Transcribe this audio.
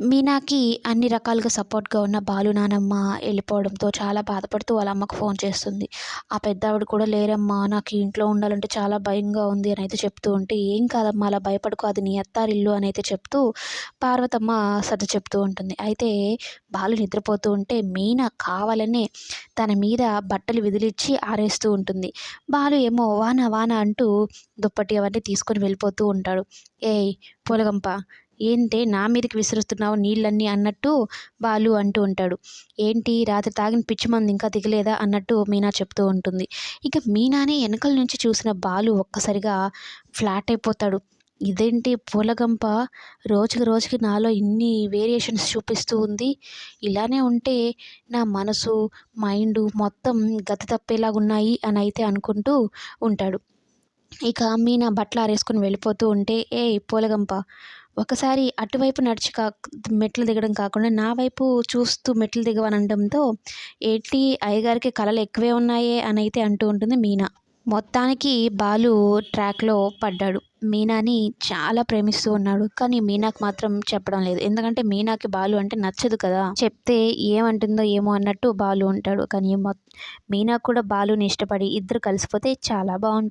మీనాకి అన్ని రకాలుగా సపోర్ట్‌గా ఉన్న బాలు నానమ్మ ఎళ్ళిపోవడంతో చాలా బాధపడుతూ వాళ్ళ అమ్మకు ఫోన్ చేస్తుంది. ఆ పెద్దావిడ కూడా లేరమ్మా నాకు ఈ ఇంట్లో ఉండాలంటే చాలా భయంగా ఉంది అనైతే చెప్తూ ఉంటే, "ఏం కాదమ్మా అలా భయపడకు అది నీ అత్తారిల్లు" అనైతే చెప్తూ పార్వతమ్మ సర్ది చెప్తూ ఉంటుంది. అయితే బాలు నిద్రపోతూ ఉంటే మీనా కావాలనే తన మీద బట్టలు విదిలిచ్చి ఆరేస్తూ ఉంటుంది. బాలు ఏమో వాన వాన అంటూ దుప్పటి అవన్నీ తీసుకొని వెళ్ళిపోతూ ఉంటాడు. "ఏయ్ పూలగంప ఏంటే నా మీదకి విసురుతున్నావు నీళ్ళన్నీ" అన్నట్టు బాలు అంటూ ఉంటాడు. "ఏంటి రాత్రి తాగిన పిచ్చి మందు ఇంకా దిగలేదా" అన్నట్టు మీనా చెప్తూ ఉంటుంది. ఇక మీనాని వెనకాల నుంచి చూసిన బాలు ఒక్కసారిగా ఫ్లాట్ అయిపోతాడు. ఇదేంటి పూలగంప రోజుకి రోజుకి నాలో ఇన్ని వేరియేషన్స్ చూపిస్తూ ఉంది. ఇలానే ఉంటే నా మనసు, మైండు మొత్తం గతి తప్పేలాగున్నాయి అని అయితే అనుకుంటూ ఉంటాడు. ఇక మీనా బట్టలారేసుకొని వెళ్ళిపోతూ ఉంటే, "ఏయ్ పూలగంప ఒకసారి అటువైపు నడిచి మెట్లు దిగడం కాకుండా నా వైపు చూస్తూ మెట్లు దిగవనడంతో, ఏంటి అయ్యగారికి కళలు ఎక్కువే ఉన్నాయే" అనైతే అంటూ ఉంటుంది మీనా. మొత్తానికి బాలు ట్రాక్‌లో పడ్డాడు. మీనాని చాలా ప్రేమిస్తూ ఉన్నాడు. కానీ మీనాకు మాత్రం చెప్పడం లేదు. ఎందుకంటే మీనాకి బాలు అంటే నచ్చదు కదా! చెప్తే ఏమంటుందో ఏమో అన్నట్టు బాలు ఉంటాడు. కానీ మీనా కూడా బాలుని ఇష్టపడి ఇద్దరు కలిసిపోతే చాలా బావుంటుంది.